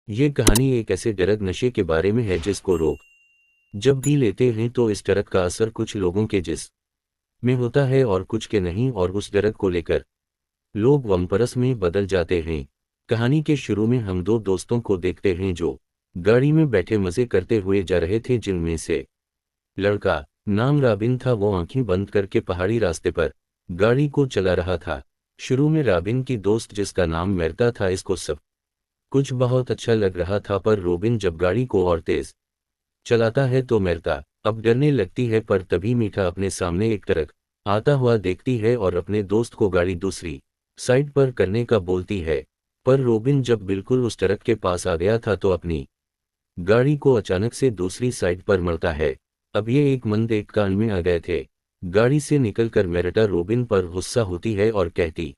ये कहानी एक ऐसे ड्रग नशे के बारे में है जिसको लोग जब भी लेते हैं तो इस ड्रग का असर कुछ लोगों के जिस्म में होता है और कुछ के नहीं, और उस ड्रग को लेकर लोग वमपरस में बदल जाते हैं। कहानी के शुरू में हम दो दोस्तों को देखते हैं जो गाड़ी में बैठे मजे करते हुए जा रहे थे, जिनमें से लड़का नाम राबिन था। वो आंखें बंद करके पहाड़ी रास्ते पर गाड़ी को चला रहा था। शुरू में राबिन की दोस्त जिसका नाम मेरता था, इसको सब कुछ बहुत अच्छा लग रहा था, पर रोबिन जब गाड़ी को और तेज चलाता है तो मेरता अब डरने लगती है। पर तभी मीठा अपने सामने एक ट्रक आता हुआ देखती है और अपने दोस्त को गाड़ी दूसरी साइड पर करने का बोलती है। पर रोबिन जब बिल्कुल उस ट्रक के पास आ गया था तो अपनी गाड़ी को अचानक से दूसरी साइड पर मरता है। अब ये एक मंद एक कान में आ गए थे। गाड़ी से निकलकर मेरटा रोबिन पर गुस्सा होती है और कहती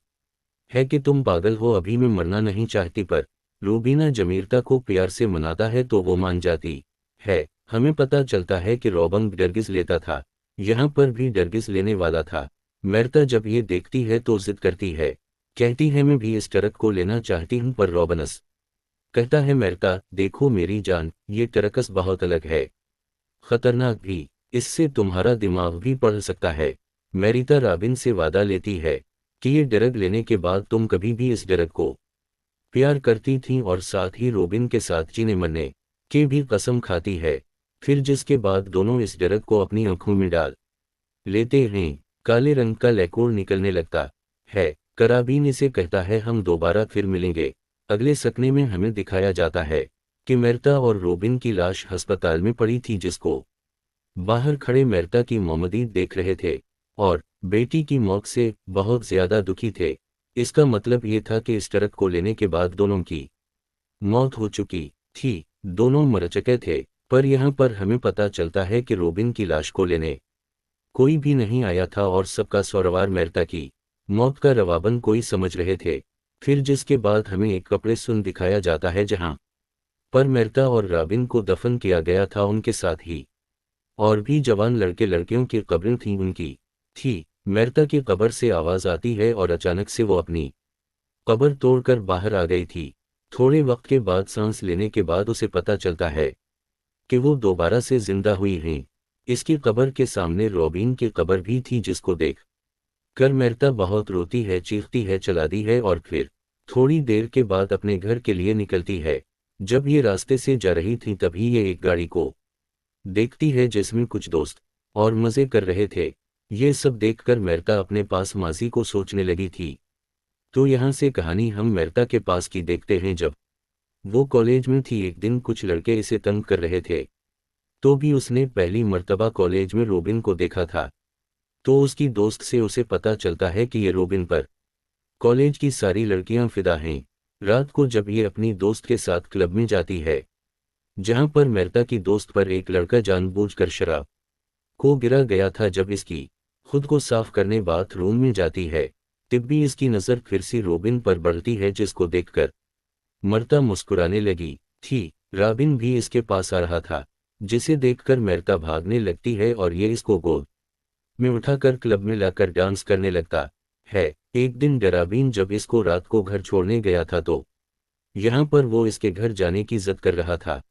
है कि तुम पागल हो, अभी मैं मरना नहीं चाहती। पर रूबीना जमीरता को प्यार से मनाता है तो वो मान जाती है। हमें पता चलता है कि रॉबन डरगिस लेता था, यहाँ पर भी डरगिस लेने वाला था। मेरता जब ये देखती है तो जिद करती है, कहती है मैं भी इस ट्रक को लेना चाहती हूँ। पर रॉबनस कहता है मेरता देखो मेरी जान, ये ट्रकस बहुत अलग है, खतरनाक भी, इससे तुम्हारा दिमाग भी पढ़ सकता है। मेरिता राबिन से वादा लेती है कि ये ड्रग लेने के बाद तुम कभी भी इस ड्रग को प्यार करती थी और साथ ही रोबिन के साथ जीने मरने की भी कसम खाती है। फिर जिसके बाद दोनों इस ड्रग को अपनी आंखों में डाल लेते हैं। काले रंग का लिक्विड निकलने लगता है। कराबीन इसे कहता है हम दोबारा फिर मिलेंगे। अगले सपने में हमें दिखाया जाता है कि मेरता और रोबिन की लाश अस्पताल में पड़ी थी, जिसको बाहर खड़े मेरता की मोमदीद देख रहे थे और बेटी की मौत से बहुत ज्यादा दुखी थे। इसका मतलब ये था कि इस ट्रक को लेने के बाद दोनों की मौत हो चुकी थी, दोनों मर चुके थे। पर यहाँ पर हमें पता चलता है कि रोबिन की लाश को लेने कोई भी नहीं आया था और सबका सौरवार मेरता की मौत का रवाबन कोई समझ रहे थे। फिर जिसके बाद हमें एक कपड़े सुन दिखाया जाता है जहाँ पर मेरता और राबिन को दफन किया गया था। उनके साथ ही और भी जवान लड़के लड़कियों की कब्रें थीं उनकी थी। मेरता की कब्र से आवाज आती है और अचानक से वो अपनी कब्र तोड़कर बाहर आ गई थी। थोड़े वक्त के बाद सांस लेने के बाद उसे पता चलता है कि वो दोबारा से जिंदा हुई हैं। इसकी कब्र के सामने रोबिन की कब्र भी थी, जिसको देख कर मेरता बहुत रोती है, चीखती है, चलाती है और फिर थोड़ी देर के बाद अपने घर के लिए निकलती है। जब ये रास्ते से जा रही थी तभी ये एक गाड़ी को देखती है जिसमें कुछ दोस्त और मजे कर रहे थे। ये सब देखकर मेरता अपने पास माजी को सोचने लगी थी। तो यहाँ से कहानी हम मेरता के पास की देखते हैं। जब वो कॉलेज में थी एक दिन कुछ लड़के इसे तंग कर रहे थे, तो भी उसने पहली मर्तबा कॉलेज में रोबिन को देखा था। तो उसकी दोस्त से उसे पता चलता है कि ये रोबिन पर कॉलेज की सारी लड़कियां फिदा हैं। रात को जब ये अपनी दोस्त के साथ क्लब में जाती है जहां पर मेरता की दोस्त पर एक लड़का जानबूझकर शराब को गिरा गया था, जब इसकी खुद को साफ करने बाथरूम में जाती है तभी इसकी नज़र फिर से रोबिन पर बढ़ती है, जिसको देखकर मर्ता मुस्कुराने लगी थी। राबिन भी इसके पास आ रहा था, जिसे देखकर मेरता भागने लगती है और ये इसको गोद में उठाकर क्लब में लाकर डांस करने लगता है। एक दिन राबिन जब इसको रात को घर छोड़ने गया था तो यहाँ पर वो इसके घर जाने की जिद कर रहा था।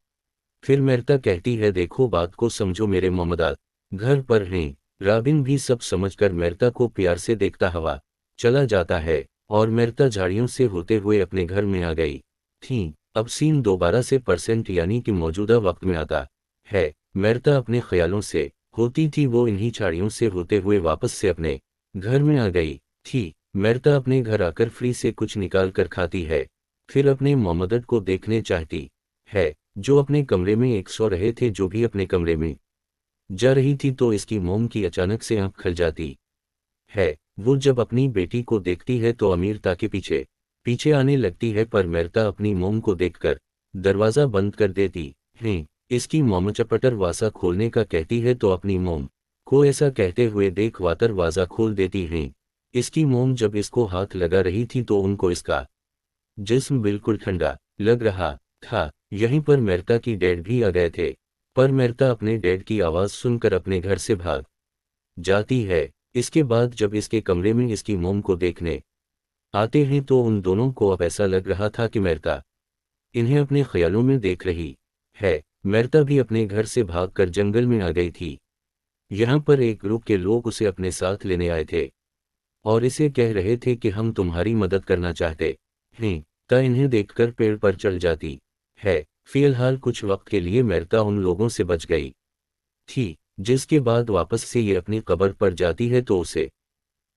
फिर मेरता कहती है देखो बात को समझो, मेरे मोहम्मदात घर पर हैं। राबिन भी सब समझकर मेरता को प्यार से देखता हुआ चला जाता है और मेरता झाड़ियों से होते हुए अपने घर में आ गई थी। अब सीन दोबारा से परसेंट यानी कि मौजूदा वक्त में आता है। मेरता अपने ख्यालों से होती थी, वो इन्हीं झाड़ियों से होते हुए वापस से अपने घर में आ गई थी। मेरता अपने घर आकर फ्री से कुछ निकाल कर खाती है, फिर अपने मोहम्मद को देखने चाहती है जो अपने कमरे में एक सो रहे थे। जो भी अपने कमरे में जा रही थी तो इसकी मोम की अचानक से आंख खुल जाती है। वो जब अपनी बेटी को देखती है तो अमीरता के पीछे पीछे आने लगती है, पर मेरता अपनी मोम को देखकर दरवाज़ा बंद कर देती है। इसकी मोम चपटर वासा खोलने का कहती है तो अपनी मोम को ऐसा कहते हुए देख वातर वाजा खोल देती है। इसकी मोम जब इसको हाथ लगा रही थी तो उनको इसका जिस्म बिल्कुल ठंडा लग रहा था। यहीं पर मेरता की डैड भी आ गए थे, पर मेरता अपने डैड की आवाज़ सुनकर अपने घर से भाग जाती है। इसके बाद जब इसके कमरे में इसकी मोम को देखने आते हैं तो उन दोनों को अब ऐसा लग रहा था कि मेरता इन्हें अपने ख्यालों में देख रही है। मेरता भी अपने घर से भागकर जंगल में आ गई थी। यहाँ पर एक ग्रुप के लोग उसे अपने साथ लेने आए थे और इसे कह रहे थे कि हम तुम्हारी मदद करना चाहते हैं। ता इन्हें देखकर पेड़ पर चढ़ जाती है। फिलहाल कुछ वक्त के लिए मेरता उन लोगों से बच गई थी, जिसके बाद वापस से ये अपनी कब्र पर जाती है तो उसे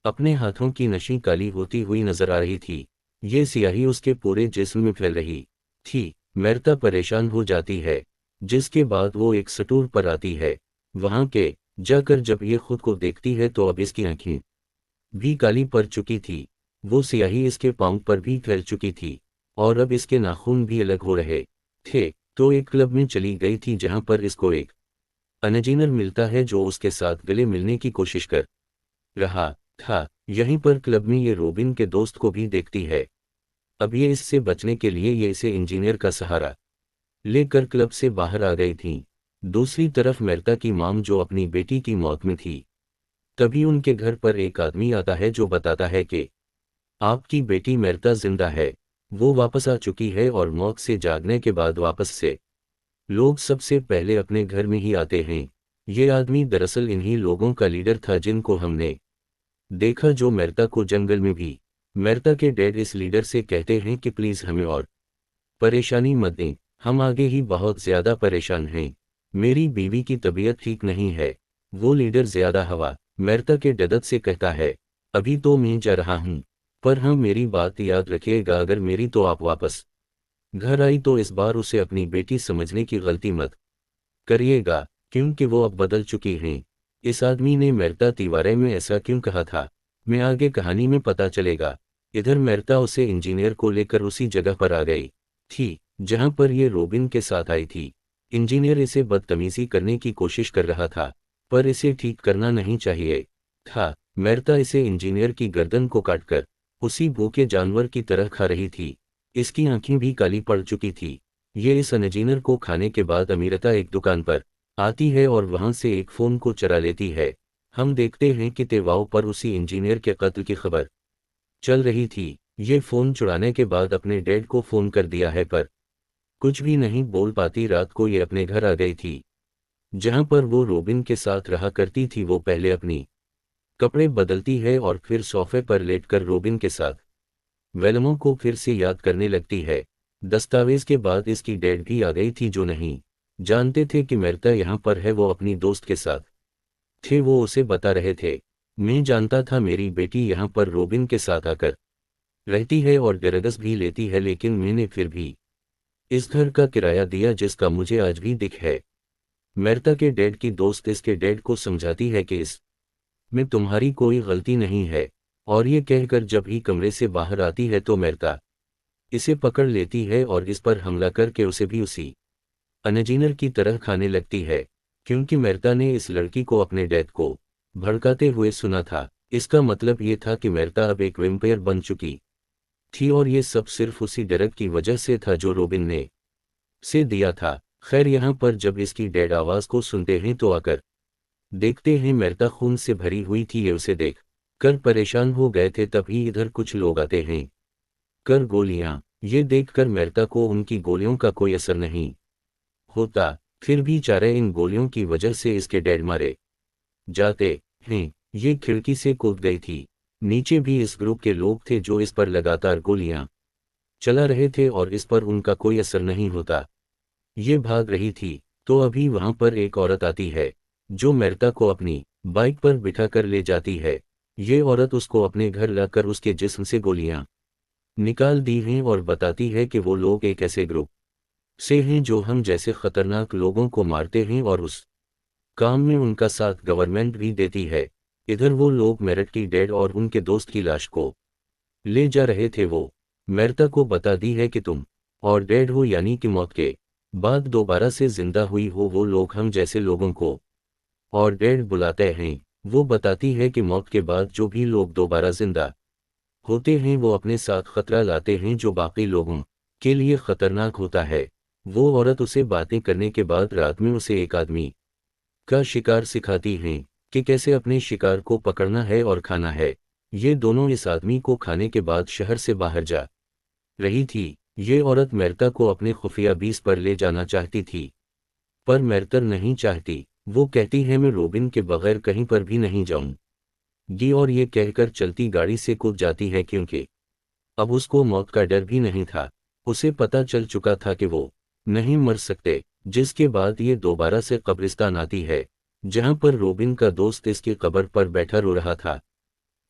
अपने हाथों की नशी काली होती हुई नजर आ रही थी। ये सियाही उसके पूरे जिस्म में फैल रही थी। मेरता परेशान हो जाती है, जिसके बाद वो एक स्टोर पर आती है। वहां के जाकर जब ये खुद को देखती है तो अब इसकी आंखें भी काली पड़ चुकी थी। वो स्याही इसके पांव पर भी फैल चुकी थी और अब इसके नाखून भी अलग हो रहे थे। तो एक क्लब में चली गई थी जहां पर इसको एक अनजीनर मिलता है जो उसके साथ गले मिलने की कोशिश कर रहा था। यहीं पर क्लब में ये रोबिन के दोस्त को भी देखती है। अब ये इससे बचने के लिए ये इसे इंजीनियर का सहारा लेकर क्लब से बाहर आ गई थी। दूसरी तरफ मेरता की माम जो अपनी बेटी की मौत में थी, तभी उनके घर पर एक आदमी आता है जो बताता है कि आपकी बेटी मेरता जिंदा है, वो वापस आ चुकी है और मौत से जागने के बाद वापस से लोग सबसे पहले अपने घर में ही आते हैं। ये आदमी दरअसल इन्हीं लोगों का लीडर था जिनको हमने देखा जो मेरता को जंगल में भी। मेरता के डैड इस लीडर से कहते हैं कि प्लीज हमें और परेशानी मत दें, हम आगे ही बहुत ज्यादा परेशान हैं, मेरी बीवी की तबीयत ठीक नहीं है। वो लीडर ज्यादा हवा मेरता के डदत से कहता है, अभी तो मैं जा रहा हूं, पर हाँ मेरी बात याद रखिएगा, अगर मेरी तो आप वापस घर आई तो इस बार उसे अपनी बेटी समझने की गलती मत करिएगा, क्योंकि वो अब बदल चुकी हैं। इस आदमी ने मेरता तिवारे में ऐसा क्यों कहा था, मैं आगे कहानी में पता चलेगा। इधर मेरता उसे इंजीनियर को लेकर उसी जगह पर आ गई थी जहां पर ये रोबिन के साथ आई थी। इंजीनियर इसे बदतमीजी करने की कोशिश कर रहा था, पर इसे ठीक करना नहीं चाहिए था। मेरता इसे इंजीनियर की गर्दन को काटकर उसी भूखे जानवर की तरह खा रही थी। इसकी आंखें भी काली पड़ चुकी थी। ये इस इंजीनियर को खाने के बाद अमीरता एक दुकान पर आती है और वहां से एक फोन को चुरा लेती है। हम देखते हैं कि तेवाओ पर उसी इंजीनियर के कत्ल की खबर चल रही थी। ये फोन चुराने के बाद अपने डैड को फोन कर दिया है, पर कुछ भी नहीं बोल पाती। रात को ये अपने घर आ गई थी जहां पर वो रोबिन के साथ रहा करती थी। वो पहले अपनी कपड़े बदलती है और फिर सोफे पर लेटकर रोबिन के साथ वेलमो को फिर से याद करने लगती है। दस्तावेज के बाद इसकी डैड भी आ गई थी जो नहीं जानते थे कि मेरता यहाँ पर है। वो अपनी दोस्त के साथ थे, वो उसे बता रहे थे, मैं जानता था मेरी बेटी यहाँ पर रोबिन के साथ आकर रहती है और गरगस भी लेती है, लेकिन मैंने फिर भी इस घर का किराया दिया जिसका मुझे आज भी दिख है। मेरता के डैड की दोस्त इसके डैड को समझाती है कि इस में तुम्हारी कोई गलती नहीं है, और ये कहकर जब ही कमरे से बाहर आती है तो मेरता इसे पकड़ लेती है और इस पर हमला करके उसे भी उसी अनजीनर की तरह खाने लगती है, क्योंकि मेरता ने इस लड़की को अपने डैड को भड़काते हुए सुना था। इसका मतलब ये था कि मेरता अब एक वेम्पायर बन चुकी थी और ये सब सिर्फ उसी डर की वजह से था जो रोबिन ने से दिया था। खैर यहाँ पर जब इसकी डैड आवाज को सुनते हैं तो आकर देखते हैं मेरता खून से भरी हुई थी। ये उसे देख कर परेशान हो गए थे। तभी इधर कुछ लोग आते हैं कर गोलियां। ये देखकर मेरता को उनकी गोलियों का कोई असर नहीं होता, फिर भी चारे इन गोलियों की वजह से इसके डैड मारे जाते हैं। ये खिड़की से कूद गई थी। नीचे भी इस ग्रुप के लोग थे जो इस पर लगातार गोलियां चला रहे थे और इस पर उनका कोई असर नहीं होता। ये भाग रही थी तो अभी वहां पर एक औरत आती है जो मेरता को अपनी बाइक पर बिठाकर ले जाती है। ये औरत उसको अपने घर लाकर उसके जिस्म से गोलियां निकाल दी हैं और बताती है कि वो लोग एक ऐसे ग्रुप से हैं जो हम जैसे खतरनाक लोगों को मारते हैं और उस काम में उनका साथ गवर्नमेंट भी देती है। इधर वो लोग मेरठ की डैड और उनके दोस्त की लाश को ले जा रहे थे। वो मेरता को बता दी है कि तुम और डैड हो, यानी कि मौत के बाद दोबारा से जिंदा हुई हो। वो लोग हम जैसे लोगों को और डैड बुलाते हैं। वो बताती है कि मौत के बाद जो भी लोग दोबारा जिंदा होते हैं वो अपने साथ खतरा लाते हैं जो बाकी लोगों के लिए खतरनाक होता है। वो औरत उसे बातें करने के बाद रात में उसे एक आदमी का शिकार सिखाती हैं कि कैसे अपने शिकार को पकड़ना है और खाना है। ये दोनों इस आदमी को खाने के बाद शहर से बाहर जा रही थी। ये औरत मेरता को अपने खुफिया बीस पर ले जाना चाहती थी, पर मेरतर नहीं चाहती। वो कहती है मैं रोबिन के बगैर कहीं पर भी नहीं जाऊंगी, और ये कहकर चलती गाड़ी से कूद जाती है, क्योंकि अब उसको मौत का डर भी नहीं था। उसे पता चल चुका था कि वो नहीं मर सकते। जिसके बाद ये दोबारा से कब्रिस्तान आती है, जहां पर रोबिन का दोस्त इसकी कब्र पर बैठा रो रहा था।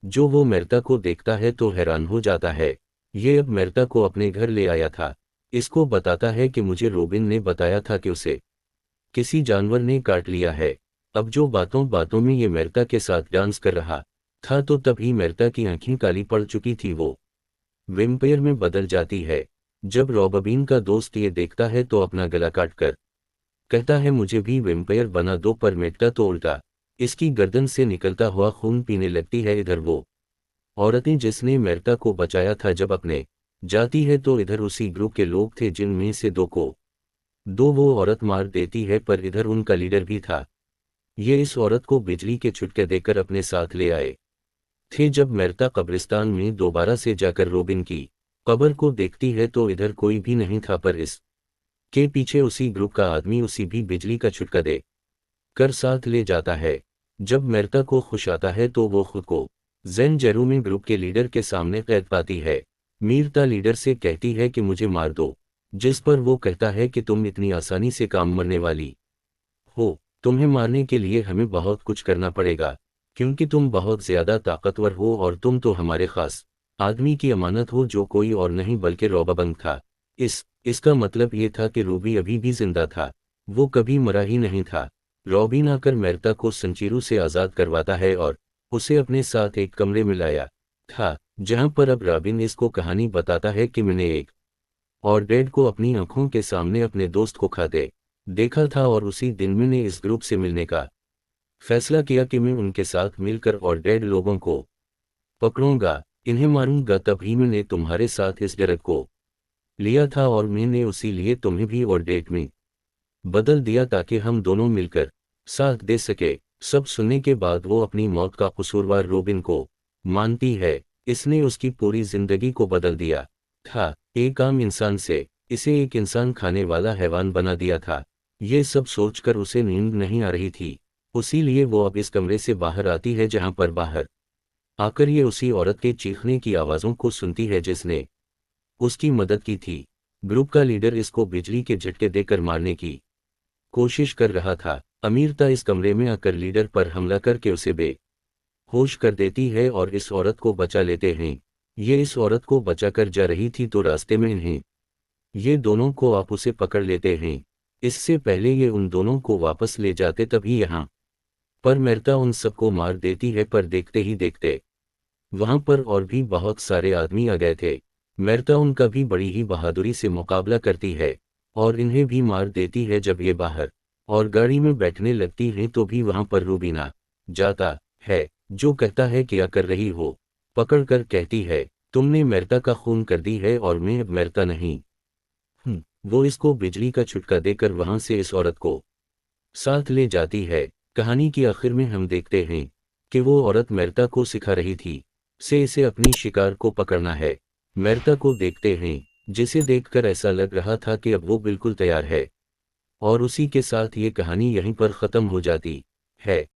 जो वो मेरता को देखता है तो हैरान हो जाता है। ये अब मेरता को अपने घर ले आया था। इसको बताता है कि मुझे रोबिन ने बताया था कि उसे किसी जानवर ने काट लिया है। अब जो बातों बातों में ये मेरता के साथ डांस कर रहा था, तो तभी मेरता की आंखें काली पड़ चुकी थी। वो वेम्पायर में बदल जाती है। जब रॉबीन का दोस्त ये देखता है तो अपना गला काटकर कहता है मुझे भी वेम्पायर बना दो, पर मेरता तो उल्टा इसकी गर्दन से निकलता हुआ खून पीने लगती है। इधर वो औरतें जिसने मेरता को बचाया था जब अपने जाती है, तो इधर उसी ग्रुप के लोग थे जिनमें से दो वो औरत मार देती है, पर इधर उनका लीडर भी था। ये इस औरत को बिजली के छुटके देकर अपने साथ ले आए थे। जब मेरता कब्रिस्तान में दोबारा से जाकर रोबिन की कब्र को देखती है तो इधर कोई भी नहीं था, पर इस के पीछे उसी ग्रुप का आदमी उसी भी बिजली का छुटका दे कर साथ ले जाता है। जब मेरता को खुश आता है तो वो खुद को जैन जेरूमी ग्रुप के लीडर के सामने कैद पाती है। मीरता लीडर से कहती है कि मुझे मार दो, जिस पर वो कहता है कि तुम इतनी आसानी से काम मरने वाली हो। तुम्हें मारने के लिए हमें बहुत कुछ करना पड़ेगा, क्योंकि तुम बहुत ज्यादा ताकतवर हो और तुम तो हमारे खास आदमी की अमानत हो, जो कोई और नहीं बल्कि रॉबाबंग था। इसका मतलब ये था कि रूबी अभी भी जिंदा था, वो कभी मरा ही नहीं था। रॉबिन आकर मेरता को संचीरू से आज़ाद करवाता है और उसे अपने साथ एक कमरे में लाया था, जहां पर अब रॉबिन इसको कहानी बताता है कि मैंने एक और डेड को अपनी आंखों के सामने अपने दोस्त को खाते देखा था, और उसी दिन मैंने इस ग्रुप से मिलने का फैसला किया कि मैं उनके साथ मिलकर और डेड लोगों को पकड़ूंगा, इन्हें मारूंगा। तभी मैंने तुम्हारे साथ इस डरक को लिया था, और मैंने उसी लिए तुम्हें भी और डेट में बदल दिया ताकि हम दोनों मिलकर साथ दे सके। सब सुनने के बाद वो अपनी मौत का कसूरवार रोबिन को मानती है। इसने उसकी पूरी जिंदगी को बदल दिया था। एक आम इंसान से इसे एक इंसान खाने वाला हैवान बना दिया था। ये सब सोचकर उसे नींद नहीं आ रही थी, उसी लिए वो अब इस कमरे से बाहर आती है, जहां पर बाहर आकर ये उसी औरत के चीखने की आवाज़ों को सुनती है जिसने उसकी मदद की थी। ग्रुप का लीडर इसको बिजली के झटके देकर मारने की कोशिश कर रहा था। अमीरता इस कमरे में आकर लीडर पर हमला करके उसे बेहोश कर देती है और इस औरत को बचा लेते हैं। ये इस औरत को बचाकर जा रही थी तो रास्ते में इन्हें ये दोनों को आप उसे पकड़ लेते हैं। इससे पहले ये उन दोनों को वापस ले जाते तभी यहाँ पर मेरता उन सबको मार देती है, पर देखते ही देखते वहां पर और भी बहुत सारे आदमी आ गए थे। मेरता उनका भी बड़ी ही बहादुरी से मुकाबला करती है और इन्हें भी मार देती है। जब ये बाहर और गाड़ी में बैठने लगती हैं तो भी वहां पर रूबीना जाता है, जो कहता है क्या कर रही हो। पकड़कर कहती है तुमने मेरता का खून कर दी है और मैं अब मेरता नहीं हूं। वो इसको बिजली का छुटका देकर वहां से इस औरत को साथ ले जाती है। कहानी के आखिर में हम देखते हैं कि वो औरत मेरता को सिखा रही थी से इसे अपनी शिकार को पकड़ना है। मेरता को देखते हैं, जिसे देखकर ऐसा लग रहा था कि अब वो बिल्कुल तैयार है। और उसी के साथ ये कहानी यहीं पर ख़त्म हो जाती है।